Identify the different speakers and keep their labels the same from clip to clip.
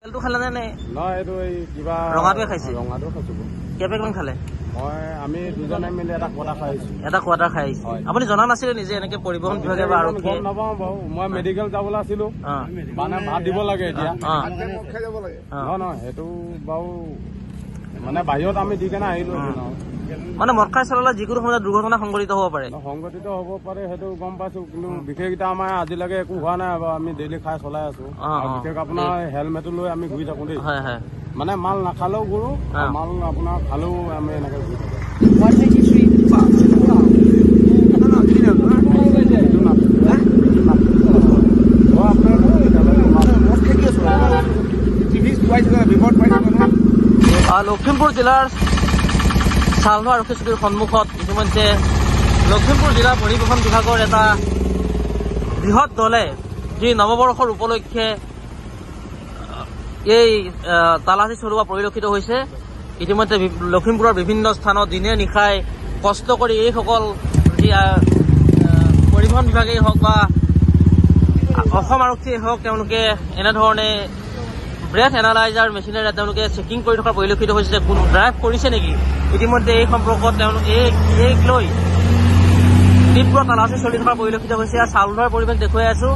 Speaker 1: তেলটো খালে নে
Speaker 2: নহয় এইটো এই কিবা
Speaker 1: ৰঙাটোৱে খাইছে
Speaker 2: ৰঙাটো খাইছো
Speaker 1: কেইপেকমান খালে
Speaker 2: আমি দুজনে মিলি এটা কোৱাটাৰ খাইছো
Speaker 1: এটা কোৱাটাৰ খাই আহিছে আপুনি জনা নাছিলে নিজে এনেকে পৰিবহন বিভাগে বা আৰক্ষীয়ে
Speaker 2: গম নাপাওঁ বাৰু মই মেডিকেল যাবলৈ আছিলো মানে ভাত দিব লাগে এতিয়া নহয় সেইটো বাৰু মানে বাহিৰত আমি দি কেনে আহিলো
Speaker 1: মানে মদ খাই চলালে যিকোনো সময়ত দুৰ্ঘটনা সংঘটিত হ'ব পাৰে
Speaker 2: সেইটো গম পাইছো কিন্তু বিশেষ এটা আমাৰ আজিলৈকে একো হোৱা নাই বাৰু আমি ডেইলি খাই চলাই আছো বিশেষ আপোনাৰ হেলমেটো লৈ আমি ঘূৰি থাকো দেই মানে মাল নাখালেও ঘূৰো মাল আপোনাৰ খালেও আমি এনেকে ঘূৰি থাকো
Speaker 1: লখিমপুৰ জিলাৰ চালধোৱা আৰক্ষী চকীৰ সন্মুখত ইতিমধ্যে লখিমপুৰ জিলা পৰিবহন বিভাগৰ এটা বৃহৎ দলে যি নৱবৰ্ষৰ উপলক্ষে এই তালাচী চলোৱা পৰিলক্ষিত হৈছে। ইতিমধ্যে লখিমপুৰৰ বিভিন্ন স্থানত দিনে নিশাই কষ্ট কৰি এইসকল যি পৰিবহন বিভাগেই হওক বা অসম আৰক্ষীয়ে হওক তেওঁলোকে এনেধৰণে ব্ৰেথ এনালাইজাৰ মেচিনেৰে তেওঁলোকে চেকিং কৰি থকা পৰিলক্ষিত হৈছে যে কোনো ড্ৰাইভ কৰিছে নেকি। ইতিমধ্যে এই সম্পৰ্কত তেওঁলোকে এইক লৈ তীব্ৰ তালাচী চলি থকা পৰিলক্ষিত হৈছে। আৰু চাউলধোৱাৰ পৰিৱেশ দেখুৱাই আছো।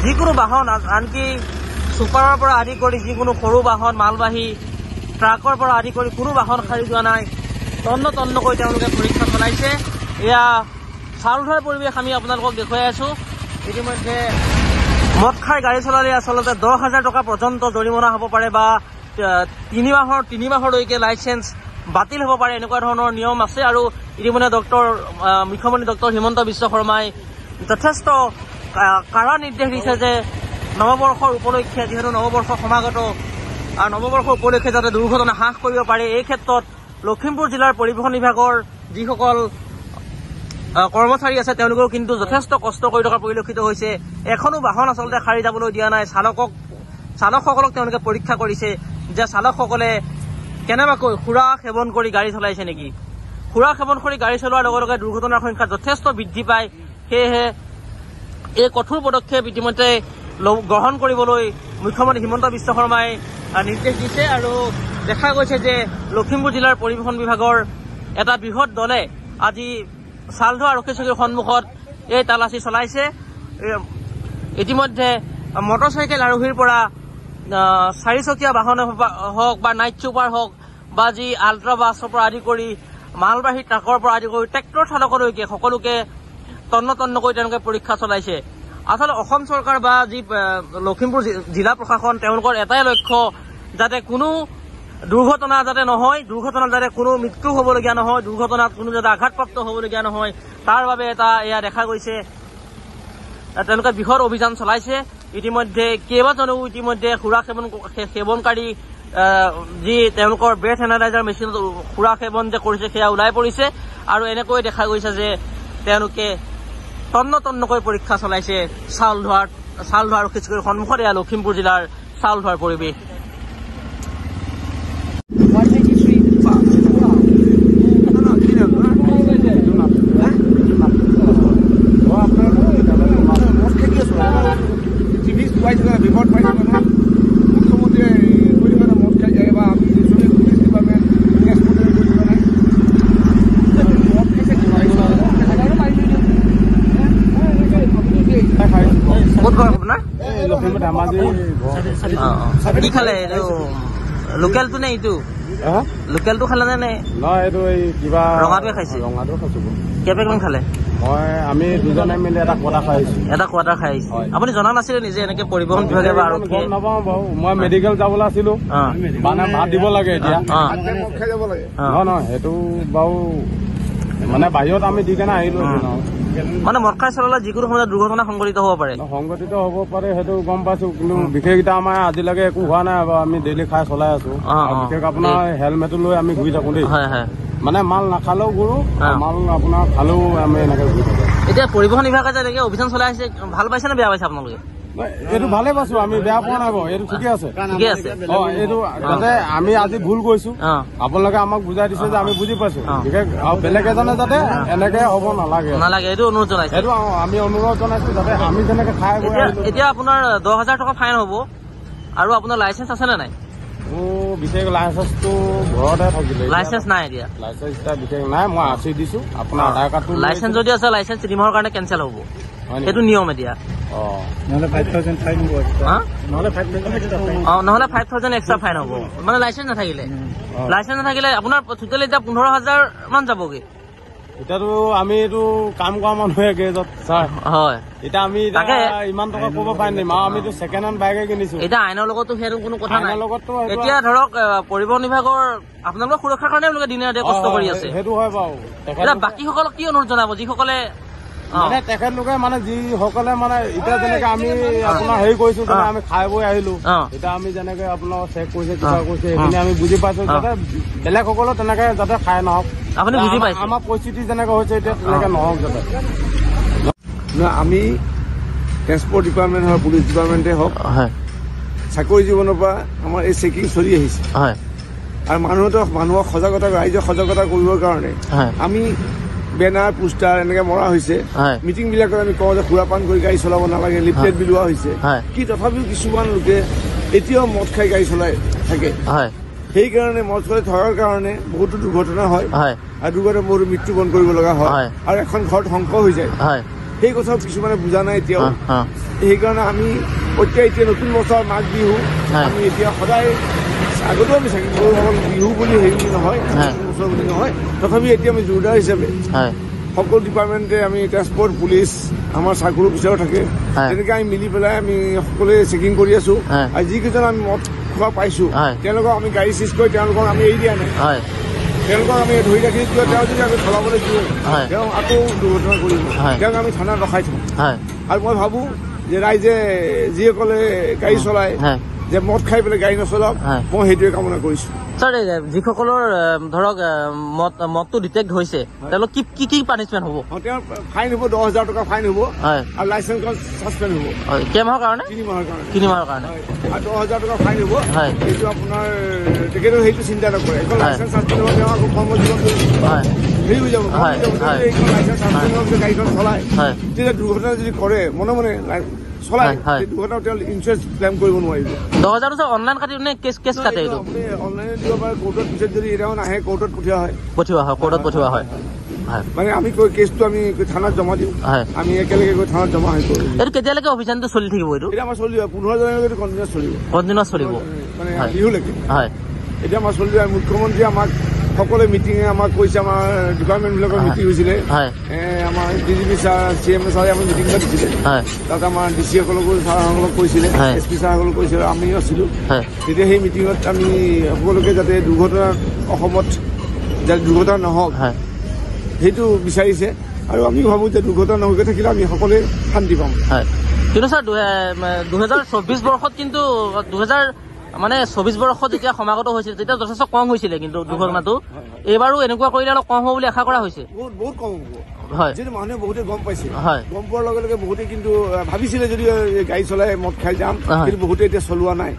Speaker 1: যিকোনো বাহন আনকি ছুপাৰৰ পৰা আদি কৰি যিকোনো সৰু বাহন মালবাহী ট্ৰাকৰ পৰা আদি কৰি কোনো বাহন খাৰি যোৱা নাই। তন্ন তন্নকৈ তেওঁলোকে পৰীক্ষা চলাইছে। এয়া চাউলধোৱাৰ পৰিৱেশ আমি আপোনালোকক দেখুৱাই আছো। ইতিমধ্যে মদ খাই গাড়ী চলালে আচলতে 10,000 টকা পৰ্যন্ত জৰিমনা হ'ব পাৰে বা 3 মাহলৈকে লাইচেন্স বাতিল হ'ব পাৰে, এনেকুৱা ধৰণৰ নিয়ম আছে। আৰু ইতিমধ্যে মুখ্যমন্ত্ৰী ডক্টৰ হিমন্ত বিশ্ব শৰ্মাই যথেষ্ট কাৰা নিৰ্দেশ দিছে যে নৱবৰ্ষৰ উপলক্ষে যিহেতু নৱবৰ্ষ সমাগত আৰু নৱবৰ্ষৰ উপলক্ষে যাতে দুৰ্ঘটনা হ্ৰাস কৰিব পাৰে এই ক্ষেত্ৰত লখিমপুৰ জিলাৰ পৰিবহন বিভাগৰ যিসকল কৰ্মচাৰী আছে তেওঁলোকেও কিন্তু যথেষ্ট কষ্ট কৰি থকা পৰিলক্ষিত হৈছে। এখনো বাহন আচলতে খাৰি যাবলৈ দিয়া নাই। চালকসকলক তেওঁলোকে পৰীক্ষা কৰিছে যে চালকসকলে কেনেবাকৈ সুৰা সেৱন কৰি গাড়ী চলাইছে নেকি। সুৰা সেৱন কৰি গাড়ী চলোৱাৰ লগে লগে দুৰ্ঘটনাৰ সংখ্যা যথেষ্ট বৃদ্ধি পায়। সেয়েহে এই কঠোৰ পদক্ষেপ ইতিমধ্যে গ্ৰহণ কৰিবলৈ মুখ্যমন্ত্ৰী হিমন্ত বিশ্ব শৰ্মাই নিৰ্দেশ দিছে। আৰু দেখা গৈছে যে লখিমপুৰ জিলাৰ পৰিবহন বিভাগৰ এটা বৃহৎ দলে আজি চালধোৱা আৰক্ষী চকীৰ সন্মুখত এই তালাচী চলাইছে। ইতিমধ্যে মটৰচাইকেল আৰোহীৰ পৰা 4চকীয়া বাহনে হওক বা নাইট চুপাৰ হওক বা যি আল্ট্ৰা বাছৰ পৰা আদি কৰি মালবাহী ট্ৰাকৰ পৰা আদি কৰি ট্ৰেক্টৰ চালকলৈকে সকলোকে তন্ন তন্নকৈ তেওঁলোকে পৰীক্ষা চলাইছে। আচলতে অসম চৰকাৰ বা যি লখিমপুৰ জিলা প্ৰশাসন তেওঁলোকৰ এটাই লক্ষ্য যাতে কোনো দুৰ্ঘটনা যাতে নহয়, দুৰ্ঘটনাত যাতে কোনো মৃত্যু হ'বলগীয়া নহয়, দুৰ্ঘটনাত কোনো যাতে আঘাতপ্ৰাপ্ত হ'বলগীয়া নহয় তাৰ বাবে এয়া দেখা গৈছে তেওঁলোকে বৃহৎ অভিযান চলাইছে। ইতিমধ্যে কেইবাজনেও ইতিমধ্যে সুৰা সেৱনকাৰী যি তেওঁলোকৰ ব্ৰেথ এনালাইজাৰ মেচিনত সুৰা সেৱন যে কৰিছে সেয়া ওলাই পৰিছে। আৰু এনেকৈ দেখা গৈছে যে তেওঁলোকে তন্ন তন্নকৈ পৰীক্ষা চলাইছে চাউলধোৱা আৰক্ষী চকীৰ সন্মুখত। এয়া লখিমপুৰ জিলাৰ চাউলধোৱাৰ পৰিৱেশ। কি খালে লোকেলটো নে এইটো লোকেলটো খালে নে
Speaker 2: নহয় এইটো এই কিবা
Speaker 1: ৰঙাটোৱে খাইছে
Speaker 2: ৰঙাটো খাইছো
Speaker 1: কেইপেকমান খালে
Speaker 2: আমি দুজনে মিলি এটা কোৱাটাৰ খাইছো
Speaker 1: এটা কোৱাটাৰ খাই আহিছে আপুনি জনা নাছিলে নিজে এনেকে পৰিবহন বিভাগে বা আৰক্ষীয়ে
Speaker 2: গম নাপাওঁ বাৰু মই মেডিকেল যাবলৈ আছিলো মানে ভাত দিব লাগে এতিয়া নহয় সেইটো বাৰু মানে বাহিৰত আমি দি কেনে আহিলো
Speaker 1: মানে মদ খাই চলালে যিকোনো সময়ত দুৰ্ঘটনা সংঘটিত হ'ব পাৰে
Speaker 2: সেইটো গম পাইছো কিন্তু বিশেষ এটা আমাৰ আজিলৈকে একো হোৱা নাই বাৰু আমি ডেইলি খাই চলাই আছো বিশেষ আপোনাৰ হেলমেটো লৈ আমি ঘূৰি থাকো দেই মানে মাল নাখালেও ঘূৰো মাল আপোনাৰ খালেও আমি এনেকে ঘূৰি থাকো।
Speaker 1: এতিয়া পৰিবহন বিভাগে যে এনেকে অভিযান চলাই আছে ভাল পাইছে নে বেয়া পাইছে আপোনালোকে
Speaker 2: এইটো ভালে পাইছো, আমি বেয়া পোৱা নাই বাৰু, এইটো ঠিকে আছে। এইটো যাতে আমি আজি ভুল কৰিছো, আপোনালোকে আমাক বুজাই দিছে যে আমি বুজি পাইছো। বিশেষ আৰু বেলেগ এজনে যাতে এনেকে হ'ব নালাগে
Speaker 1: এইটো অনুৰোধ জনাইছে।
Speaker 2: এইটো আমি অনুৰোধ জনাইছো যাতে আমি যেনেকে খাই
Speaker 1: এতিয়া আপোনাৰ 10,000 টকা ফাইন হ'ব আৰু আপোনাৰ লাইচেন্স আছে নে নাই?
Speaker 2: বিশেষ লাইচেন্সটো ঘৰতে থাকিলে।
Speaker 1: লাইচেন্স নাই এতিয়া?
Speaker 2: লাইচেন্স এতিয়া বিশেষ নাই, মই আঁচি দিছো। আপোনাৰ আধাৰ কাৰ্ডটো
Speaker 1: লাইচেন্স যদি আছে লাইচেন্স 3 মাহৰ কাৰণে কেঞ্চেল হ'ব, সেইটো নিয়ম এতিয়া।
Speaker 2: নহ'লে 5,000 ফাইন হ'ব।
Speaker 1: নহ'লে 5,000 এক্সট্ৰা ফাইন হ'ব, মানে লাইচেন্স নাথাকিলে। লাইচেন্স নাথাকিলে আপোনাৰ টোটেল এতিয়া 15,000 মান যাবগে।
Speaker 2: এতিয়াতো আমি এইটো কাম কৰা মানুহে গেজত ছাৰ, হয়। এতিয়া আমি ইমান টকা ক'ব পাৰিম আৰু আমিতো ছেকেণ্ড হেণ্ড বাইকে কিনিছো। এতিয়া আইনৰ লগতো সেইটো কোনো কথা নাই। এতিয়া ধৰক পৰিবহন বিভাগৰ আপোনালোকৰ সুৰক্ষাৰ কাৰণে তেওঁলোকে দিনে ৰাতিয়ে কষ্ট কৰি আছে, সেইটো হয় বাৰু। এতিয়া বাকীসকলক কি অনুৰোধ জনাব যিসকলে মানে তেখেতলোকে মানে যিসকলে মানে এতিয়া যেনেকে আমি আপোনাৰ হেৰি কৰিছো, আমি খাই বৈ আহিলো, এতিয়া আমি যেনেকে আপোনাৰ চেক কৰিছে কিবা কৰিছে সেইখিনি আমি বুজি পাইছো, যাতে বেলেগ সকলো তেনেকে যাতে খাই নহওক। আপুনি বুজি পাইছে আমাৰ পৰিস্থিতি যেনেকে হৈছে এতিয়া তেনেকে নহওক যাতে।
Speaker 3: আমি ট্ৰেন্সপৰ্ট ডিপাৰ্টমেণ্ট হওক, পুলিচ ডিপাৰ্টমেণ্টে হওক, চাকৰি জীৱনৰ পৰা আমাৰ এই চেকিং চলি আহিছে। আৰু মানুহক সজাগতা, ৰাইজক সজাগতা কৰিবৰ কাৰণে আমি বেনাৰ পোষ্টাৰ এনেকে মৰা হৈছে। মিটিং বিলাকত আমি কওঁ যে সুৰাপান কৰি গাড়ী চলাব নালাগে, লিফলেট বিলোৱা হৈছে। কি তথাপিও কিছুমান লোকে এতিয়াও মদ খাই গাড়ী চলাই থাকে। সেইকাৰণে মদ চলাই থকাৰ কাৰণে বহুতো দুৰ্ঘটনা হয়, আৰু দুৰ্ঘটনা বহুতো মৃত্যুবৰণ কৰিব লগা হয়, আৰু এখন ঘৰত ধ্বংস হৈ যায়। সেই কথাও কিছুমানে বুজা নাই এতিয়াও। সেইকাৰণে আমি এতিয়া নতুন বছৰ মাঘ বিহু, আমি এতিয়া সদায় আগতেও আমি চাকিং কৰো, বিহু বুলি হেৰি নহয়, বছৰ বুলি নহয়, তথাপি এতিয়া আমি জোৰদাৰ হিচাপে সকলো ডিপাৰ্টমেণ্টে আমি ট্ৰেন্সপৰ্ট, পুলিচ, আমাৰ চাৰ্কুল অফিচাৰো থাকে, তেনেকে আমি মিলি পেলাই আমি সকলোৱে চেকিং কৰি আছো। আৰু যিকেইজন আমি মদ খোৱা পাইছো তেওঁলোকক আমি গাড়ী চিজ কৰি তেওঁলোকক আমি এৰি দিয়া নাই। তেওঁলোকক আমি ধৰি ৰাখিছো, তেওঁ যদি আমি চলাবলৈ দিওঁ তেওঁ আকৌ দুৰ্ঘটনা কৰিব, তেওঁক আমি থানাত ৰখাই থওঁ। আৰু মই ভাবো যে ৰাইজে যিসকলে গাড়ী চলায় যে মদ খাই পেলাই গাড়ী নচলাওক, মই সেইটোৱে কামনা কৰিছো।
Speaker 1: ছাৰ, যিসকলৰ ধৰক মদটো ডিটেক্ট হৈছে তেওঁলোক কি কি পানিচমেণ্ট হ'ব?
Speaker 3: তেওঁৰ ফাইন হ'ব, 10,000 টকা ফাইন হ'ব, আৰু লাইচেন্স ছাছপেণ্ড হ'ব।
Speaker 1: কেইমাহৰ কাৰণে? 3 মাহৰ কাৰণে।
Speaker 3: আৰু 10,000 টকা ফাইন হ'ব। সেইটো আপোনাৰ তেখেতেও সেইটো চিন্তা নকৰে, এখন লাইচেন্স ছাছপেণ্ড হ'ব, তেওঁ আকৌ কৰ্মজীৱন হেৰি হৈ যাব। এইখন লাইচেন্স ছাছপেণ্ড হোৱাৰ পিছত গাড়ীখন চলায়, তেতিয়া দুৰ্ঘটনা যদি কৰে মনে মনে চলাই, দুৰ্ঘটনা তেওঁ ইঞ্চুৰেঞ্চ ক্লেইম কৰিব নোৱাৰিব।
Speaker 1: 10,000 অনলাইন কাটি নে কেছ কাটে? এইটো
Speaker 3: অনলাইনে দিব পাৰে, কোৰ্টত পিছত যদি এতিয়াও নাহে কোৰ্টত পঠিওৱা হয়,
Speaker 1: কোৰ্টত পঠিওৱা হয়।
Speaker 3: মানে আমি কেছটো আমি থানাত জমা দিওঁ, আমি একেলগে গৈ থানাত জমা হৈ কৰোঁ।
Speaker 1: এইটো কেতিয়ালৈকে অভিযানটো চলি থাকিব? এইটো
Speaker 3: এতিয়া আমাৰ চলিব 15 জানুৱাৰীলৈকে কণ্টিনিউৱাছ চলিব, মানে বিহুলৈকে। এতিয়া আমাৰ চলিব। মুখ্যমন্ত্ৰীয়ে আমাক সকলোৱে মিটিঙে আমাক কৈছে, আমাৰ ডিপাৰ্টমেণ্ট বিলাকৰ মিটিং হৈছিলে, আমাৰ DGP ছাৰ, CM ছাৰে আমাৰ মিটিং এটা দিছিলে, তাত আমাৰ DC সকলকো ছাৰসকলক কৈছিলে, SP ছাৰসকলক কৈছিলে, আমিও আছিলো। তেতিয়া সেই মিটিঙত আমি সকলোকে যাতে দুৰ্ঘটনা অসমত যাতে দুৰ্ঘটনা নহওক সেইটো বিচাৰিছে, আৰু আমি ভাবো যে দুৰ্ঘটনা নহৈ থাকিলে আমি সকলোৱে শান্তি পাম।
Speaker 1: কিন্তু ছাৰ 2024 বৰ্ষত কিন্তু 2024 বৰ্ষত যেতিয়া সমাগত হৈছিল তেতিয়া যথেষ্ট কম হৈছিলে কিন্তু দুৰ্ঘটনাটো। এইবাৰো এনেকুৱা কৰিলে অলপ কম হ'ব বুলি আশা কৰা হৈছে।
Speaker 3: বহুত কম হ'ব, যিহেতু মানুহে বহুতে গম পাইছে। গম পোৱাৰ লগে লগে বহুতে কিন্তু ভাবিছিলে যদি গাড়ী চলাই মদ খাই যাম, কিন্তু বহুতে এতিয়া চলোৱা নাই,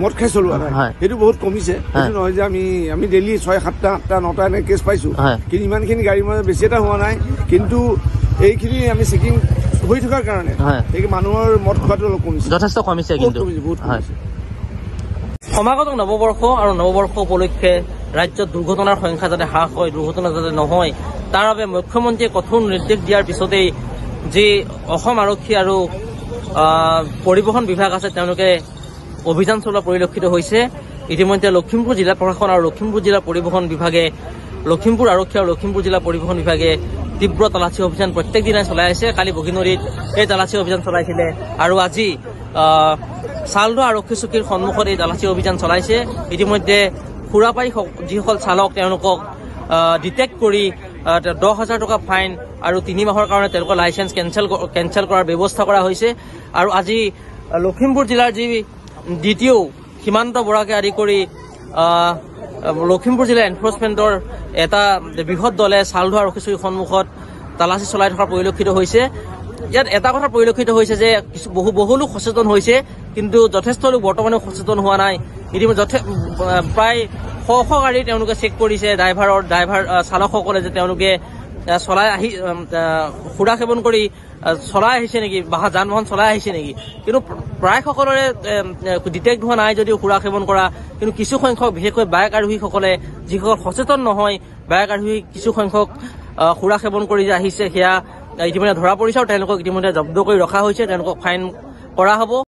Speaker 3: মদ খাই চলোৱা নাই, সেইটো বহুত কমিছে। সেইটো নহয় যে আমি ডেইলি 6, 7, 8, 9 এনেকে কেছ পাইছো, কিন্তু ইমানখিনি গাড়ীৰ মাজত বেছি এটা হোৱা নাই। কিন্তু এইখিনি আমি চেকিং হৈ থকাৰ কাৰণে মানুহৰ মদ খোৱাটো অলপ কমিছে, যথেষ্ট কমিছে, কিন্তু বহুত কমিছে।
Speaker 1: সমাগত নৱবৰ্ষ আৰু নৱবৰ্ষ উপলক্ষে ৰাজ্যত দুৰ্ঘটনাৰ সংখ্যা যাতে হ্ৰাস হয়, দুৰ্ঘটনা যাতে নহয়, তাৰ বাবে মুখ্যমন্ত্ৰীয়ে কঠোৰ নিৰ্দেশ দিয়াৰ পিছতেই যি অসম আৰক্ষী আৰু পৰিবহণ বিভাগ আছে তেওঁলোকে অভিযান চলোৱা পৰিলক্ষিত হৈছে। ইতিমধ্যে লখিমপুৰ জিলা প্ৰশাসন আৰু লখিমপুৰ জিলা পৰিবহণ বিভাগে, লখিমপুৰ আৰক্ষী আৰু লখিমপুৰ জিলা পৰিবহণ বিভাগে তীব্ৰ তালাচী অভিযান প্ৰত্যেক দিনাই চলাই আছে। কালি বগীনদীত এই তালাচী অভিযান চলাইছিলে, আৰু আজি চালধোৱা আৰক্ষী চকীৰ সন্মুখত এই তালাচী অভিযান চলাইছে। ইতিমধ্যে সুৰাপায়ী যিসকল চালক তেওঁলোকক ডিটেক্ট কৰি 10,000 টকা ফাইন আৰু 3 মাহৰ কাৰণে তেওঁলোকৰ লাইচেন্স কেঞ্চেল কৰাৰ ব্যৱস্থা কৰা হৈছে। আৰু আজি লখিমপুৰ জিলাৰ যি DTO সীমান্ত বৰাকে আদি কৰি লখিমপুৰ জিলা এনফৰ্চমেণ্টৰ এটা বৃহৎ দলে চালধোৱা আৰক্ষী চকীৰ সন্মুখত তালাচী চলাই থকাৰ পৰিলক্ষিত হৈছে। ইয়াত এটা কথা পৰিলক্ষিত হৈছে যে বহু লোক সচেতন হৈছে, কিন্তু যথেষ্ট লোক বৰ্তমানেও সচেতন হোৱা নাই। ইতিমধ্যে প্ৰায় 100 গাড়ী তেওঁলোকে চেক কৰিছে, চালকসকলে যে তেওঁলোকে চলাই আহি সুৰা সেৱন কৰি চলাই আহিছে নেকি, যান বাহন চলাই আহিছে নেকি। কিন্তু প্ৰায় সকলোৰে ডিটেক্ট হোৱা নাই যদিও সুৰা সেৱন কৰা, কিন্তু কিছু সংখ্যক বিশেষকৈ বাইক আৰোহীসকলে যিসকল সচেতন নহয়, বাইক আৰোহী কিছু সংখ্যক সুৰা সেৱন কৰি যে আহিছে সেয়া ইতিমধ্যে ধৰা পৰিছে আৰু তেওঁলোকক ইতিমধ্যে জব্দ কৰি ৰখা হৈছে, তেওঁলোকক ফাইন কৰা হ'ব।